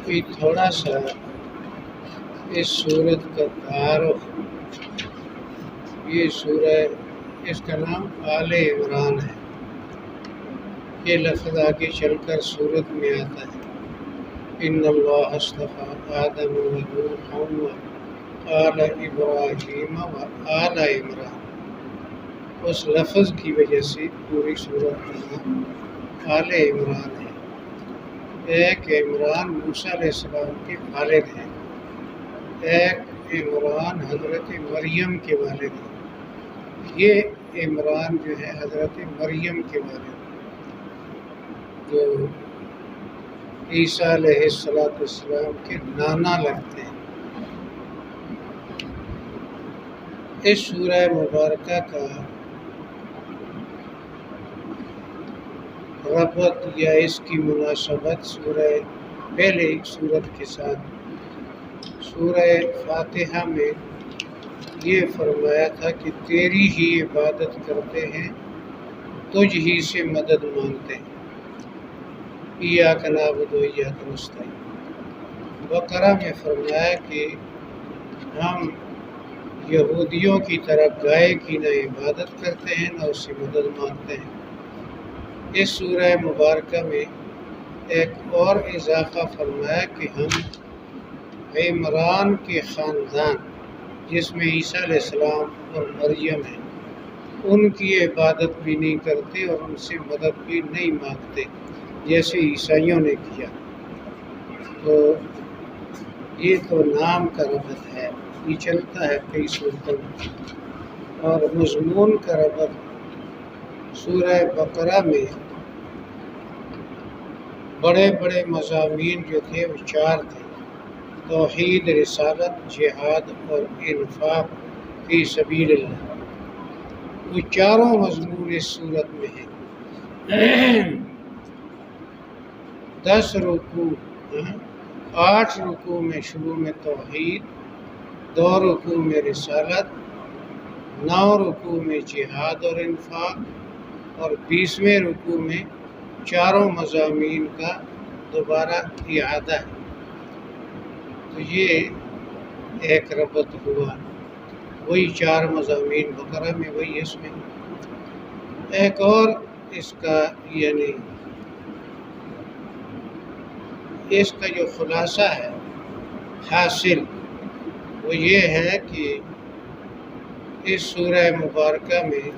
کوئی تھوڑا سا اس صورت کا تعارف۔ یہ سورہ، اس کا نام آل عمران ہے۔ یہ لفظ آگے چل کر صورت میں آتا ہے، ان اللہ اصطفیٰ آدم و نوحا و آل ابراہیم و آل عمران۔ اس لفظ کی وجہ سے پوری صورت کا نام آل عمران ہے۔ ایک عمران موسیٰ علیہ السلام کے والد ہیں، ایک عمران حضرت مریم کے والد ہیں۔ یہ عمران جو ہے حضرت مریم کے والد ہیں، جو عیسیٰ علیہ السلام کے نانا لگتے ہیں۔ اس سورہ مبارکہ کا ربط یا اس کی مناسبت پہلے ایک سورت کے ساتھ، سورہ فاتحہ میں یہ فرمایا تھا کہ تیری ہی عبادت کرتے ہیں، تجھ ہی سے مدد مانگتے ہیں، ایاک نعبد و ایاک نستعین۔ بقرہ میں فرمایا کہ ہم یہودیوں کی طرح گائے کی نہ عبادت کرتے ہیں نہ اس سے مدد مانگتے ہیں۔ اس سورہ مبارکہ میں ایک اور اضافہ فرمایا کہ ہم عمران کے خاندان، جس میں عیسیٰ علیہ السلام اور مریم ہیں، ان کی عبادت بھی نہیں کرتے اور ان سے مدد بھی نہیں مانگتے جیسے عیسائیوں نے کیا۔ تو یہ تو نام کا ربط ہے، یہ چلتا ہے کئی صورتوں میں۔ اور مضمون کا ربط سورہ بقرہ میں بڑے بڑے مضامین جو تھے وہ 4 تھے: توحید، رسالت، جہاد اور انفاق فی سبیل اللہ۔ وہ چاروں مضمون اس صورت میں ہیں۔ 10 رکوع، 8 رکوع میں شروع میں توحید، 2 رکوع میں رسالت، 9 رکوع میں جہاد اور انفاق، اور 20ویں رکوع میں چاروں مضامین کا دوبارہ اعادہ ہے۔ تو یہ ایک ربط ہوا، وہی 4 مضامین بقرہ میں، وہی اس میں۔ ایک اور اس کا یعنی اس کا جو خلاصہ ہے حاصل، وہ یہ ہے کہ اس سورہ مبارکہ میں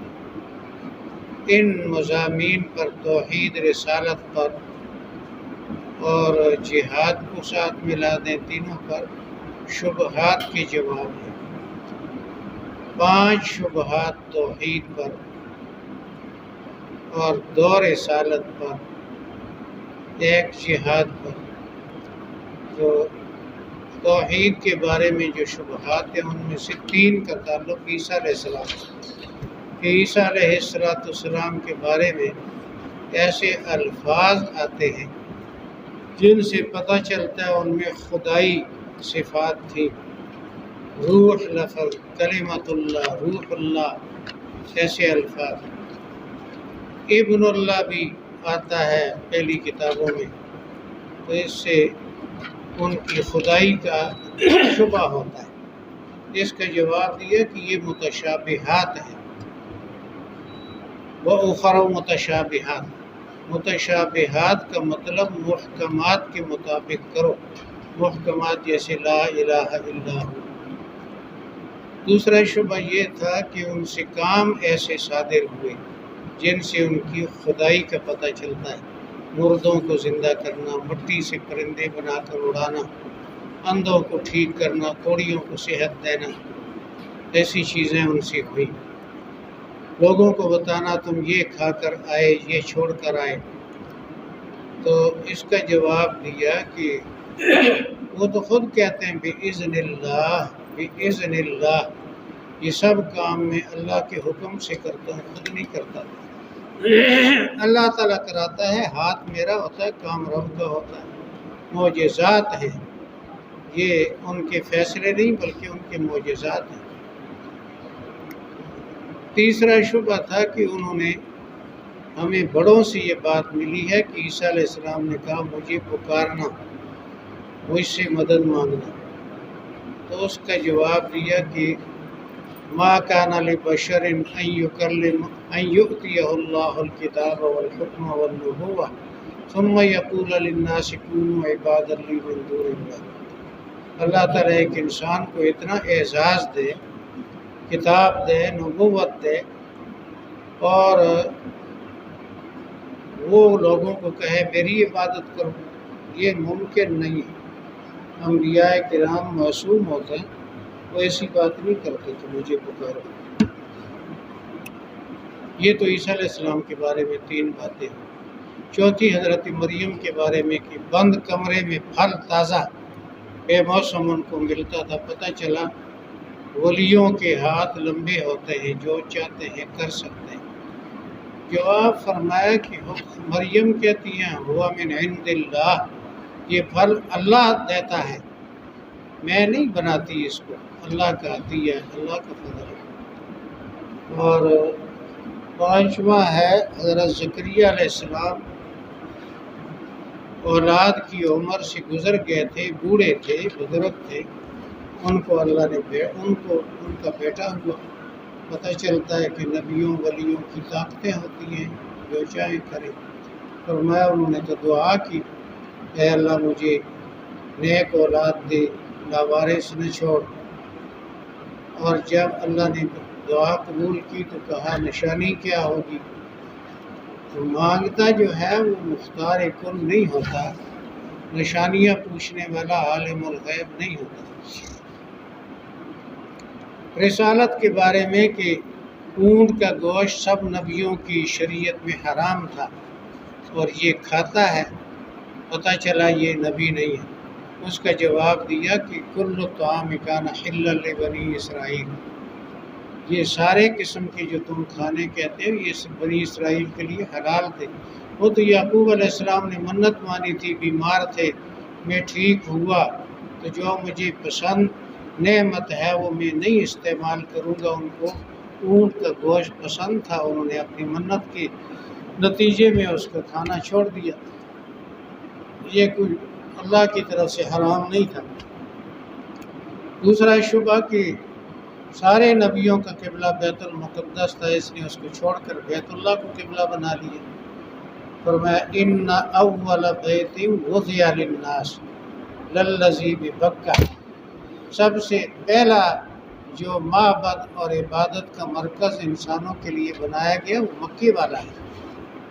ان مضامین پر، توحید، رسالت پر اور جہاد کو ساتھ ملا دیں، تینوں پر شبہات کے جواب ہیں۔ 5 شبہات توحید پر اور 2 رسالت پر، 1 جہاد پر۔ تو توحید کے بارے میں جو شبہات ہیں ان میں سے 3 کا تعلق عیسیٰ علیہ السلام سے، کہ عیسیٰ علیہ السلام کے بارے میں ایسے الفاظ آتے ہیں جن سے پتہ چلتا ہے ان میں خدائی صفات تھی۔ روح لفظ، کلمۃ اللہ، روح اللہ، ایسے الفاظ۔ ابن اللہ بھی آتا ہے پہلی کتابوں میں، تو اس سے ان کی خدائی کا شبہ ہوتا ہے۔ اس کا جواب دیا کہ یہ متشابہات ہیں۔ وَأُخَرُ متشابہات، متشابہات کا مطلب محکمات کے مطابق کرو، محکمات جیسے لا الہ الا ہو۔ دوسرا شبہ یہ تھا کہ ان سے کام ایسے صادر ہوئے جن سے ان کی خدائی کا پتہ چلتا ہے، مردوں کو زندہ کرنا، مٹی سے پرندے بنا کر اڑانا، اندھوں کو ٹھیک کرنا، کوڑیوں کو صحت دینا، ایسی چیزیں ان سے ہوئی۔ لوگوں کو بتانا تم یہ کھا کر آئے، یہ چھوڑ کر آئے۔ تو اس کا جواب دیا کہ وہ تو خود کہتے ہیں بِإِذْنِ اللہ، بِإِذْنِ اللہ، یہ سب کام میں اللہ کے حکم سے کرتا ہوں، خود نہیں کرتا۔ اللہ تعالیٰ کراتا ہے، ہاتھ میرا ہوتا ہے، کام رب کا ہوتا ہے۔ معجزات ہیں یہ، ان کے فیصلے نہیں بلکہ ان کے معجزات ہیں۔ تیسرا شبہ تھا کہ انہوں نے، ہمیں بڑوں سے یہ بات ملی ہے کہ عیسیٰ علیہ السلام نے کہا مجھے پکارنا، مجھ سے مدد مانگنا۔ تو اس کا جواب دیا کہ ما کان لبشر ان یؤتیہ اللہ الکتاب والحکم والنبوہ ثم یقول للناس کونوا عبادا لی من دون اللہ۔ اللہ تعالیٰ ایک انسان کو اتنا اعزاز دے، کتاب دے، نبوت دے، اور وہ لوگوں کو کہے میری عبادت کرو، یہ ممکن نہیں ہے۔ انبیاء کرام معصوم ہوتے ہیں، وہ ایسی بات نہیں کرتے کہ مجھے پکارو۔ یہ تو عیسیٰ علیہ السلام کے بارے میں 3 باتیں ہیں۔ چوتھی حضرت مریم کے بارے میں کہ بند کمرے میں پھل تازہ بے موسم ان کو ملتا تھا۔ پتہ چلا ولیوں کے ہاتھ لمبے ہوتے ہیں، جو چاہتے ہیں کر سکتے ہیں۔ جواب فرمایا کہ مریم کہتی ہیں ہوا من عند اللہ، یہ پھل اللہ دیتا ہے، میں نہیں بناتی اس کو، اللہ کا عطیہ ہے، اللہ کا فضل ہے۔ اور 5واں ہے حضرت زکریا علیہ السلام اولاد کی عمر سے گزر گئے تھے، بوڑھے تھے، بزرگ تھے، ان کو اللہ نے ان کا بیٹا ہوا۔ پتہ چلتا ہے کہ نبیوں ولیوں کی طاقتیں ہوتی ہیں، جو چاہیں کریں۔ فرمایا انہوں نے تو دعا کی اے اللہ مجھے نیک اولاد دے، لاوارث نہ چھوڑ۔ اور جب اللہ نے دعا قبول کی تو کہا نشانی کیا ہوگی؟ تو مانگتا جو ہے وہ مختار کن نہیں ہوتا، نشانیاں پوچھنے والا عالم الغیب نہیں ہوتا۔ رسالت کے بارے میں کہ اونٹ کا گوشت سب نبیوں کی شریعت میں حرام تھا اور یہ کھاتا ہے، پتہ چلا یہ نبی نہیں ہے۔ اس کا جواب دیا کہ کل طعام کان حلا لبنی اسرائیل، یہ سارے قسم کے جو تم کھانے کہتے ہو یہ بنی اسرائیل کے لیے حلال تھے۔ وہ تو یعقوب علیہ السلام نے منت مانی تھی، بیمار تھے، میں ٹھیک ہوا تو جو مجھے پسند نعمت ہے وہ میں نہیں استعمال کروں گا۔ ان کو اونٹ کا گوشت پسند تھا، انہوں نے اپنی منت کے نتیجے میں اس کا کھانا چھوڑ دیا۔ یہ کوئی اللہ کی طرف سے حرام نہیں تھا۔ دوسرا شبہ کہ سارے نبیوں کا قبلہ بیت المقدس تھا، اس نے اس کو چھوڑ کر بیت اللہ کو قبلہ بنا لیا۔ فرمایا ان اول بیت وضع للناس للذی ببکہ، سب سے پہلا جو معبد اور عبادت کا مرکز انسانوں کے لیے بنایا گیا وہ مکے والا ہے،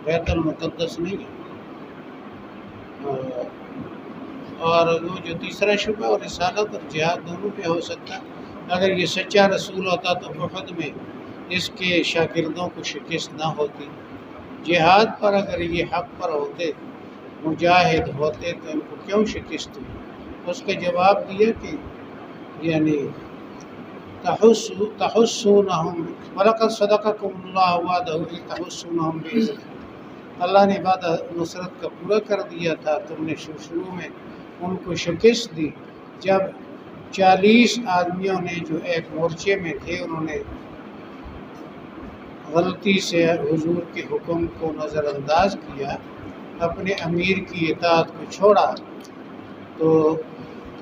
بیت المقدس نہیں ہے۔ اور وہ جو تیسرا شبہ اور رسالت اور جہاد دونوں پہ ہو سکتا ہے۔ اگر یہ سچا رسول ہوتا تو احد میں اس کے شاگردوں کو شکست نہ ہوتی۔ جہاد پر اگر یہ حق پر ہوتے، مجاہد ہوتے، تو ان کو کیوں شکست ہوئی؟ اس کا جواب دیا کہ یعنی تحسونہم ولقد صدقکم اللہ وعدہ تحسونہم بإذنہ، اللہ نے وعدہ نصرت کا پورا کر دیا تھا، تم نے شروع میں ان کو شکست دی۔ جب 40 آدمیوں نے جو ایک مورچے میں تھے انہوں نے غلطی سے حضور کے حکم کو نظر انداز کیا، اپنے امیر کی اطاعت کو چھوڑا، تو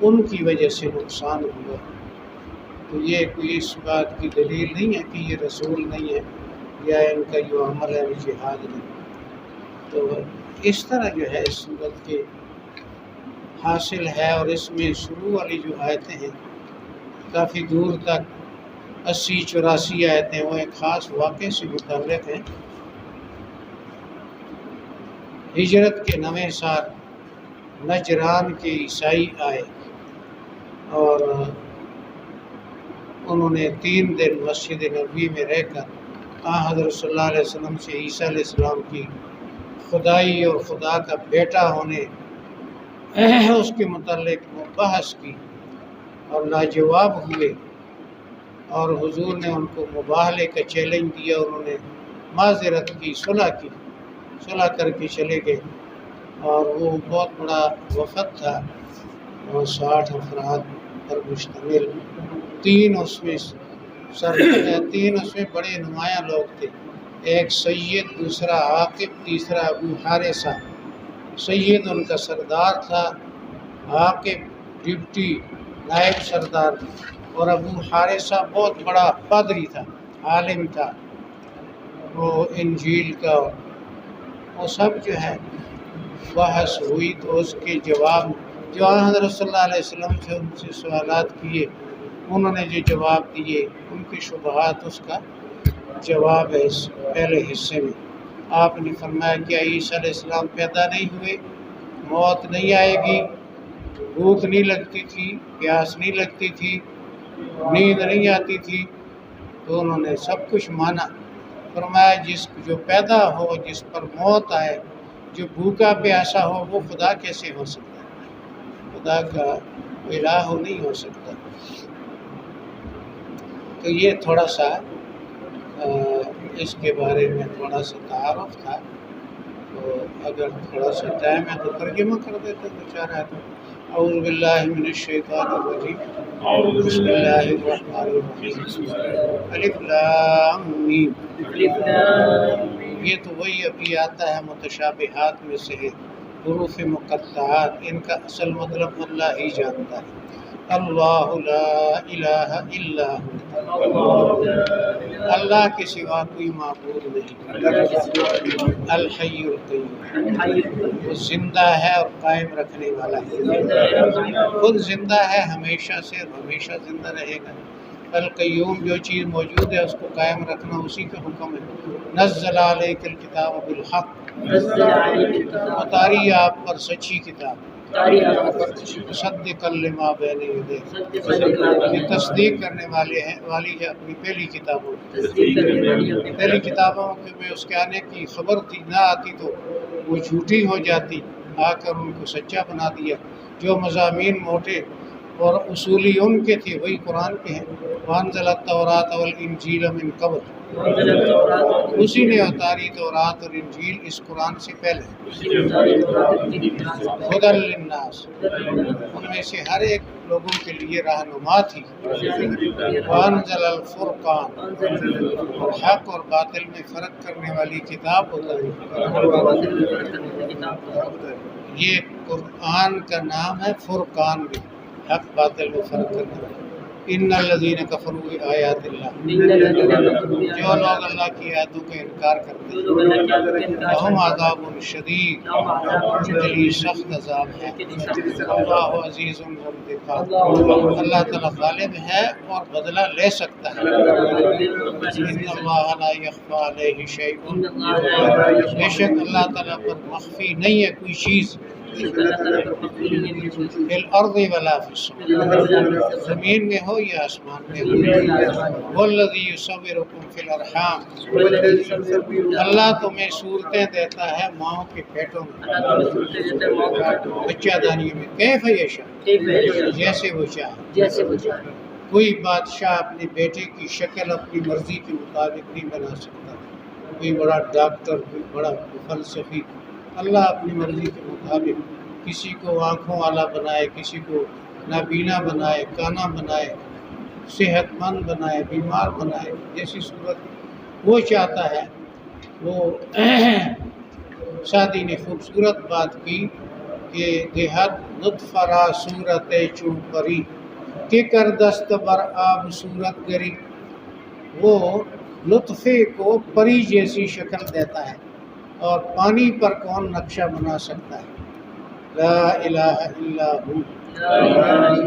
ان کی وجہ سے نقصان ہوا۔ تو یہ کوئی اس بات کی دلیل نہیں ہے کہ یہ رسول نہیں ہے یا ان کا جو عمل ہے وہ جہاد نہیں۔ تو اس طرح جو ہے اس صورت کے حاصل ہے، اور اس میں شروع والی جو آیتیں ہیں کافی دور تک 80-84 آیتیں وہ ایک خاص واقعے سے متعلق ہیں۔ ہجرت کے 9ویں سال نجران کے عیسائی آئے اور انہوں نے 3 دن مسجد نبوی میں رہ کر حضرت صلی اللہ علیہ وسلم سے عیسیٰ علیہ السلام کی خدائی اور خدا کا بیٹا ہونے اس کے متعلق بحث کی اور لاجواب ہوئے، اور حضور نے ان کو مباہلے کا چیلنج دیا، انہوں نے معذرت کی، صلح کر کے چلے گئے۔ اور وہ بہت بڑا وفد تھا، اور 60 افراد پر مشتمل، 3 اس میں بڑے نمایاں لوگ تھے، ایک سید، دوسرا عاقب، تیسرا ابو حارثہ۔ سید ان کا سردار تھا، عاقب ڈپٹی نائب سردار اور ابو حارثہ بہت بڑا پادری تھا، عالم تھا، وہ انجیل کا، وہ سب جو ہے بحث ہوئی تو اس کے جواب جو حضرت صلی اللہ علیہ وسلم سے ان سے سوالات کیے، انہوں نے جو جواب دیے ان کے شبہات، اس کا جواب ہے اس پہلے حصے میں۔ آپ نے فرمایا کہ عیسیٰ علیہ السلام پیدا نہیں ہوئے، موت نہیں آئے گی، بھوک نہیں لگتی تھی، پیاس نہیں لگتی تھی، نیند نہیں آتی تھی، تو انہوں نے سب کچھ مانا۔ فرمایا جو پیدا ہو، جس پر موت آئے، جو بھوکا پیاسا ہو، وہ خدا کیسے ہو سکتا ہے؟ خدا کا الہ نہیں ہو سکتا۔ تو یہ تھوڑا سا اس کے بارے میں تھوڑا سا تعارف تھا، تو اگر تھوڑا سا ٹائم ہے تو ترجمہ کر دیتے تو چاہ رہا تھا۔ اعوذ باللہ من الشیطان الرجیم، بسم اللہ الرحمن الرحیم، الف لام میم۔ یہ تو وہی ابھی آتا ہے متشابہات میں سے ہے، حروف مقطعات، ان کا اصل مطلب اللہ ہی جانتا ہے۔ اللہ لا الہ الا ہو، اللہ کے سوا کوئی معبود نہیں۔ الحی القیوم، وہ زندہ ہے اور قائم رکھنے والا ہے، خود زندہ ہے ہمیشہ سے اور ہمیشہ زندہ رہے گا۔ القیوم، جو چیز موجود ہے اس کو قائم رکھنا اسی کا حکم ہے۔ نزل علیک الکتاب بالحق، اتاری آپ پر سچی کتاب، مصدقا لما بین یدیہ، تصدیق کرنے والی ہے اپنی پہلی کتابوں، پہلی کتابوں میں اس کے آنے کی خبر تھی، نہ آتی تو وہ جھوٹی ہو جاتی، آ کر ان کو سچا بنا دیا۔ جو مضامین موٹے اور اصولی ان کے تھے وہی قرآن کے ہیں۔ وانزل التوراۃ والانجیل من قبل، اسی نے اتاری تورات اور انجیل اس قرآن سے پہلے۔ ہدی للناس، ان میں سے ہر ایک لوگوں کے لیے رہنما تھی۔ وانزل الفرقان، اور حق اور باطل میں فرق کرنے والی کتاب اتاری۔ یہ قرآن کا نام ہے فرقان بھی، حق باطل میں فرق کرنے والا۔ ان الذین کفروا بآیات اللہ، جو لوگ اللہ کی آیاتوں کا انکار کرتے ہیں، لہم عذاب شدید، ان کے لیے سخت عذاب ہے۔ اللہ عزیز ذو انتقام، اللہ تعالیٰ غالب ہے اور بدلہ لے سکتا ہے۔ ان اللہ لا یخفی علیہ شیء، بے شک اللہ تعالیٰ پر مخفی نہیں ہے کوئی چیز، فی الارض ولا فی السماء، زمین میں ہو یا آسمان میں ہو۔ والذی یصورکم فی الارحام، اللہ تمہیں صورتیں دیتا ہے ماؤں کے پیٹوں میں، بچہ دانی میں، کیف یشاء، جیسے وہ چاہے۔ کوئی بادشاہ اپنے بیٹے کی شکل اپنی مرضی کے مطابق نہیں بنا سکتا، کوئی بڑا ڈاکٹر، کوئی بڑا فلسفی، اللہ اپنی مرضی کے مطابق کسی کو آنکھوں والا بنائے، کسی کو نابینا بنائے، کانا بنائے، صحت مند بنائے، بیمار بنائے، جیسی صورت وہ چاہتا ہے۔ وہ سعدی نے خوبصورت بات کی کہ دیہات نطفہ را صورت چون پری، کہ کر دست بر آب صورت گری، وہ لطفے کو پری جیسی شکل دیتا ہے، اور پانی پر کون نقشہ بنا سکتا ہے؟ لا الہ الا ہو،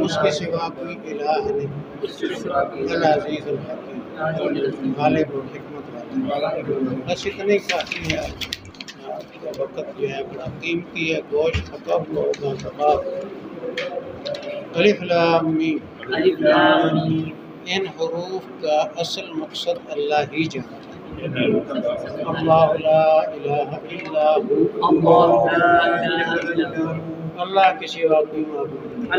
اس کے سوا کوئی الہ نہیں۔ العزیز الحکیم، غالب و حکمت والا۔ بس اتنے کافی ہے، آپ کا وقت جو ہے بڑا قیمتی ہے، گوشت پکا ہوا ہوگا کباب۔ الف لام میم، ان حروف کا اصل مقصد اللہ ہی جانتا ہے۔ اللہ لا الہ الا ہو، اللہ کے سوا کوئی معبود نہیں۔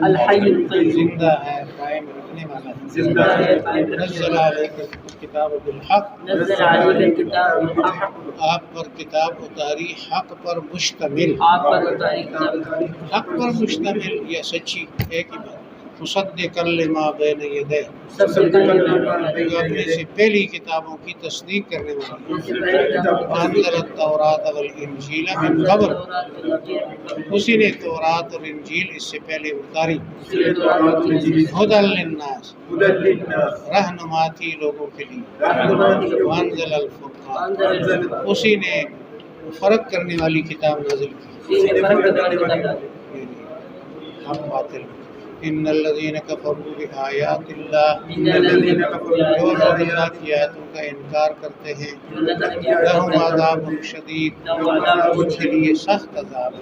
الحی القیوم، زندہ ہے، قائم رکھنے والا ہے۔ نزل علیک الکتاب بالحق، آپ پر کتاب اتاری حق پر مشتمل، حق پر مشتمل یا سچی، ایک ہی بات۔ مصدقا لما بین یدیہ، اپنے سے پہلی کتابوں کی تصدیق کرنے والی، وانزل التوراۃ والانجیل من قبل، اسی نے تورات اور انجیل اس سے پہلے اتاری، ہدی للناس، رہنما تھی لوگوں کے لیے، وانزل الفرقان، اسی نے فرق کرنے والی کتاب نازل کی، حق باطل۔ ان الذین کفروا بآیات اللہ، جو لوگ اللہ کی آیتوں کا انکار کرتے ہیں، لہم عذاب شدید، ان کے لیے سخت عذاب ہے،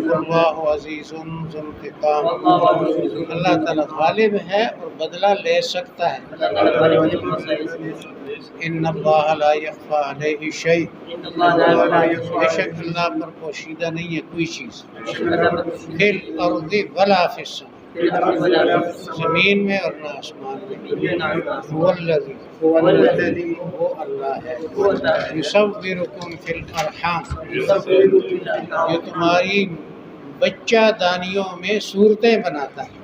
واللہ عزیز ذو انتقام، اللہ تعالیٰ غالب ہے اور بدلہ لے سکتا ہے۔ ان اللہ لا یخفی علیہ شیء، بے شک اللہ پر پوشیدہ نہیں ہے کوئی چیز، فی الارض ولا فی السماء، زمین میں اور نہ آسمان میں، هو الذی، وہ اللہ ہے، یصورکم فی الارحام، جو تمہاری بچہ دانیوں میں صورتیں بناتا ہے،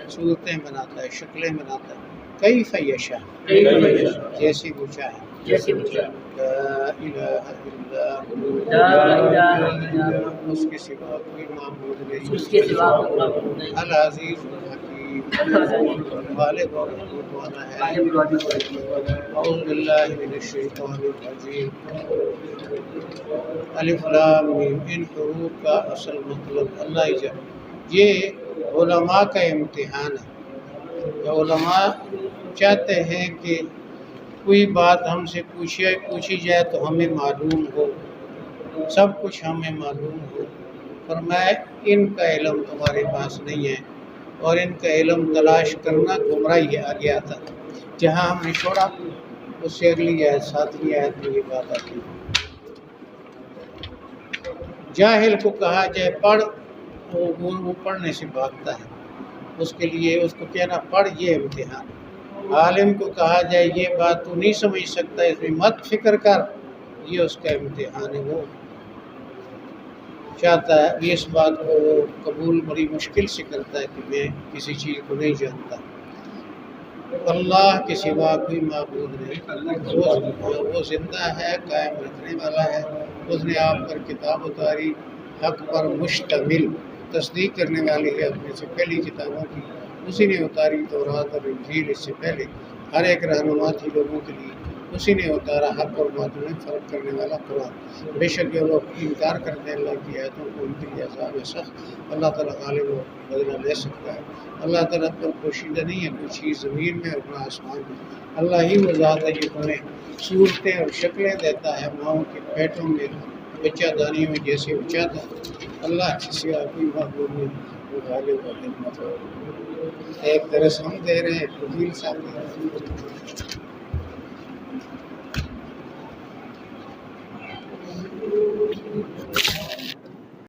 صورتیں بناتا ہے، شکلیں بناتا ہے، کیف یشاء، جیسی وہ چاہے، لا الہ الا ہو، اس کے سوا کوئی معبود نہیں، العزیز الحکیم، غالب اور حکمت والا ہے۔ اعوذ باللہ من الشیطان الرجیم، الف لام میم، ان حروف کا اصل مطلب اللہ جل، یہ علماء کا امتحان ہے۔ علماء چاہتے ہیں کہ کوئی بات ہم سے پوچھی جائے تو ہمیں معلوم ہو، سب کچھ ہمیں معلوم ہو، فرمایا ان کا علم تمہارے پاس نہیں ہے، اور ان کا علم تلاش کرنا گمراہی آگے آتا ہے۔ جہاں ہم نے چھوڑا اس سے اگلی آیت 7ویں آیت میں یہ بات آتی ہے، جاہل کو کہا جائے پڑھ، وہ پڑھنے سے بھاگتا ہے، اس کے لیے اس کو کہنا پڑھ یہ امتحان۔ عالم کو کہا جائے یہ بات تو نہیں سمجھ سکتا، اس میں مت فکر کر، یہ اس کا امتحان ہے۔ وہ چاہتا ہے اس بات کو وہ قبول بڑی مشکل سے کرتا ہے کہ میں کسی چیز کو نہیں جانتا، اللہ کے سوا کوئی معبود نہیں، وہ زندہ ہے، قائم رکھنے والا ہے، اس نے آپ پر کتاب اتاری، حق پر مشتمل، تصدیق کرنے والی ہے اپنے سے پہلی کتابوں کی، اسی نے اتاری تورات اور انجیل اس سے پہلے، ہر ایک رہنما تھی لوگوں کے لیے، اسی نے اتارا حق اور باطل میں فرق کرنے والا قرآن۔ بے شک جو لوگ انکار کرتے ہیں اللہ کی آیتوں کو، ان کے لیے عذاب ہے سخت، اللہ تعالیٰ غالب و بدلہ لے سکتا ہے۔ اللہ تعالیٰ پر پوشیدہ نہیں ہے کوئی چیز زمین میں اور نہ آسمان میں، اللہ ہی وہ ذات ہے جو تمہیں صورتیں اور شکلیں دیتا ہے ماؤں کے پیٹوں میں، بچہ دانیوں میں جیسے وہ چاہتا ہے، اللہ کے سوا کوئی معبود نہیں، وہ غالب و حکمت ہے۔ ایک درس ہم دے رہے ہیں، فضیل صاحب دے رہے ہیں۔